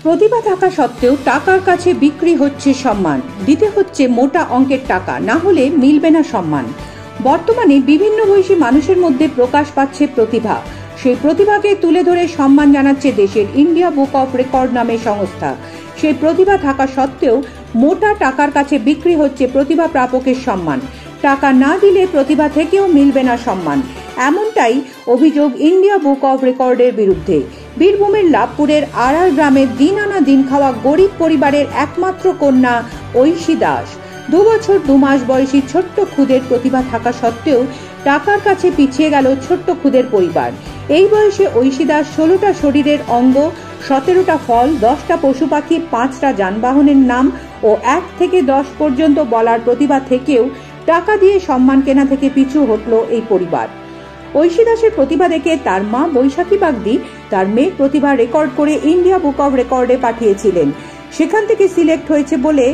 প্রতিভা থাকা সত্ত্বেও টাকার কাছে বিক্রি হচ্ছে সম্মান, দিতে হচ্ছে মোটা অঙ্কের টাকা, না হলে মিলবে না সম্মান। বর্তমানে বিভিন্ন বয়সী মানুষের মধ্যে প্রকাশ পাচ্ছে প্রতিভা। সেই প্রতিভাকে তুলে ধরে সম্মান জানাচ্ছে দেশের ইন্ডিয়া বুক অফ রেকর্ড নামের সংস্থা। সেই প্রতিভা থাকা সত্ত্বেও মোটা টাকার কাছে বিক্রি হচ্ছে প্রতিভা প্রাপকের সম্মান। টাকা না দিলে প্রতিভা থেকেও মিলবে না সম্মান, এমনটাই অভিযোগ ইন্ডিয়া বুক অফ রেকর্ডের বিরুদ্ধে। বীরভূমের লাভপুরের আড়ার গ্রামের দিন আনা দিন খাওয়া গরিব পরিবারের একমাত্র কন্যা ঐশী দাস 2 বছর 2 মাস বয়সী ছোট্ট খুদের প্রতিভা থাকা সত্ত্বেও টাকার কাছে পিছিয়ে গেল ছোট্ট খুদের পরিবার। এই বয়সে ঐশী দাস 16টা শরীরের অঙ্গ, 17টা ফল, 10টা পশু পাখি, 5টা যানবাহনের নাম ও 1 থেকে 10 পর্যন্ত বলার প্রতিভা থেকেও টাকা দিয়ে সম্মান কেনা থেকে পিছু হটল এই পরিবার। ঐশী দাসের প্রতিভা দেখে তার মা বৈশাখী বাগদি তার মেয়ের প্রতিভা রেকর্ড করে ইন্ডিয়া বুক অফ রেকর্ডে পাঠিয়েছিলেন। সেখান থেকে সিলেক্ট হয়েছে বলে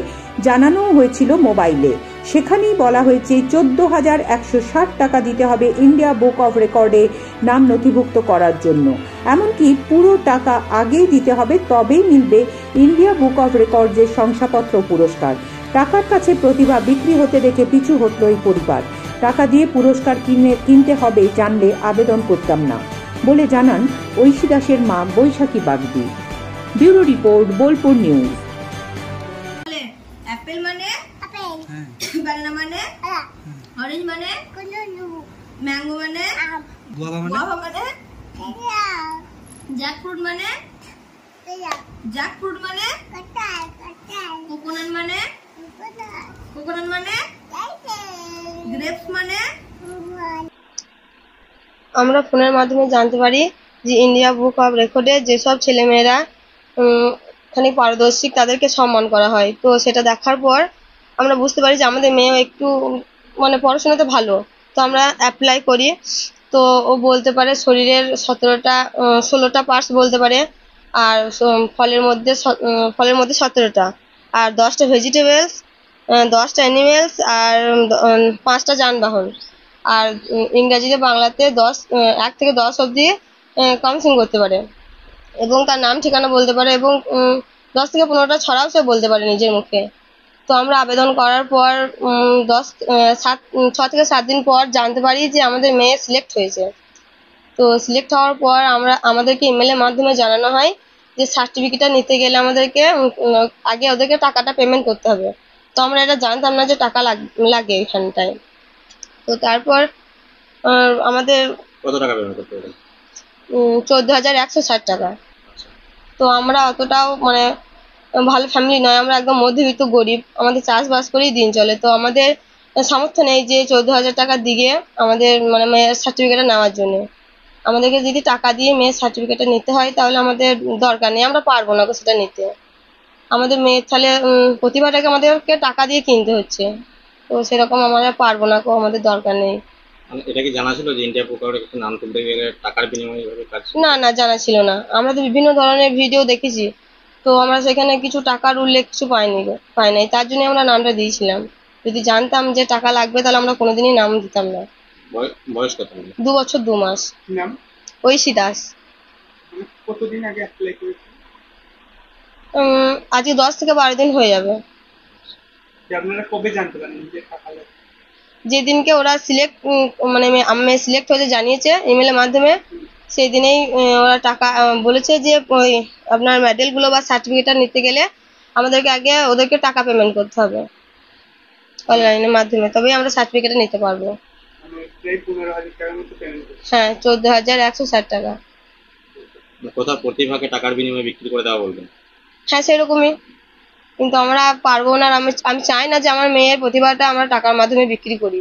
জানানো হয়েছিল মোবাইলে। সেখানেই বলা হয়েছে 14,160 টাকা দিতে হবে ইন্ডিয়া বুক অফ রেকর্ডে নাম নথিভুক্ত করার জন্য। এমনকি পুরো টাকা আগেই দিতে হবে, তবেই মিলবে ইন্ডিয়া বুক অফ রেকর্ডের শংসাপত্র পুরস্কার। টাকার কাছে প্রতিভা বিক্রি হতে দেখে পিছু হটল এই পরিবার। টাকা দিয়ে পুরস্কার কিনতে হবে জানলে আবেদন করতাম না বলে জানান ঐশী দাসের মা Baishakhi Bagdi. Bureau report, Bolpur news. Apple মানে বানানা মানে অরেঞ্জ মানে ম্যাঙ্গো মানে গুয়াভা মানে জ্যাকফ্রুট মানে কোকোনাট মানে গ্রেপস মানে। আমরা ফোনের মাধ্যমে জানতে পারি যে ইন্ডিয়া বুক অফ রেকর্ডে যেসব ছেলেমেয়েরা এখানে পারদর্শী তাদেরকে সম্মান করা হয়। তো সেটা দেখার পর আমরা বুঝতে পারি যে আমাদের মেয়েও একটু মানে পড়াশোনাতে ভালো, তো আমরা অ্যাপ্লাই করি। তো ও বলতে পারে শরীরের 16টা পার্টস বলতে পারে, আর ফলের মধ্যে 17টা, আর 10টা ভেজিটেবলস, 10টা অ্যানিমেলস, আর 5টা যানবাহন, আর ইংরাজিতে বাংলাতে 1 থেকে 10 অবধি কাউন্সিং করতে পারে, এবং তার নাম ঠিকানা বলতে পারে, এবং 10 থেকে 15টা ছড়াও সে বলতে পারে নিজের মুখে। তো আমরা আবেদন করার পর 6 থেকে 7 দিন পর জানতে পারি যে আমাদের মেয়ে সিলেক্ট হয়েছে। তো সিলেক্ট হওয়ার পর আমাদেরকে ইমেলের মাধ্যমে জানানো হয় যে সার্টিফিকেটটা নিতে গেলে আমাদেরকে আগে ওদেরকে টাকাটা পেমেন্ট করতে হবে। তো আমরা এটা জানতাম না যে টাকা লাগে এখানটায়। তো তারপর আমাদের কত টাকা পেমেন্ট করতে হবে? 14,160 টাকা। তো আমরা অতটাও মানে ভালো ফ্যামিলি নয়, আমরা একদম মধ্যবিত্ত গরিব, আমাদের চাষবাস করেই দিন চলে। তো আমাদের সামর্থ্য নেই যে 14,000 টাকা দিয়ে আমাদের মানে মেয়ের সার্টিফিকেটটা নেওয়ার জন্য। আমাদেরকে যদি টাকা দিয়ে মেয়ের সার্টিফিকেটটা নিতে হয় তাহলে আমাদের দরকার নেই, আমরা পারবো না সেটা নিতে। আমাদের মেয়ের তাহলে প্রতিভাটাকে আমাদেরকে টাকা দিয়ে কিনতে হচ্ছে, তো সেরকম আমরা পারবো না, আমাদের দরকার নেই। এটা কি জানা ছিল যে ইন্ডিয়া বুক অফ রেকর্ডে নাম তুলতে গেলে টাকার বিনিময়ে এভাবে কাজ? না, জানা ছিল না। আমরা তো বিভিন্ন ধরনের ভিডিও দেখেছি, তো আমরা সেখানে কিছু টাকার উল্লেখ কিছু পাই নাই, তার জন্য আমরা নামটা দিয়েছিলাম। যদি জানতাম যে টাকা লাগবে তাহলে আমরা কোনোদিনই নাম দিতাম না। বয়স কত? 2 বছর 2 মাস। নাম ঐশী দাস। কতদিন আগে অ্যাপ্লাই করেছেন? আজকে 10 থেকে 12 দিন হয়ে যাবে। আপনারা কবে জানতে পারেন যে টাকা লাগবে? যেদিনকে ওরা মানে আমি সিলেক্ট হয়েছে জানিয়েছে ইমেলের মাধ্যমে, সেই দিনেই ওরা টাকা বলেছে যে ওই আপনার মেডেলগুলো বা সার্টিফিকেটটা নিতে গেলে আমাদেরকে আগে ওদেরকে টাকা পেমেন্ট করতে হবে অনলাইনের মাধ্যমে, তবেই আমরা সার্টিফিকেটটা নিতে পারবো। প্রায় 15,000 টাকার মতো পেমেন্ট করতে? হ্যাঁ, 14,160 টাকা। কোথাও প্রতিভাকে টাকার বিনিময়ে বিক্রি করে দেওয়া বলবেন? হ্যাঁ, সেরকমই, কিন্তু আমরা পারবো না। আমি চাই না যে আমার মেয়ের প্রতিভাটা আমরা টাকার মাধ্যমে বিক্রি করি।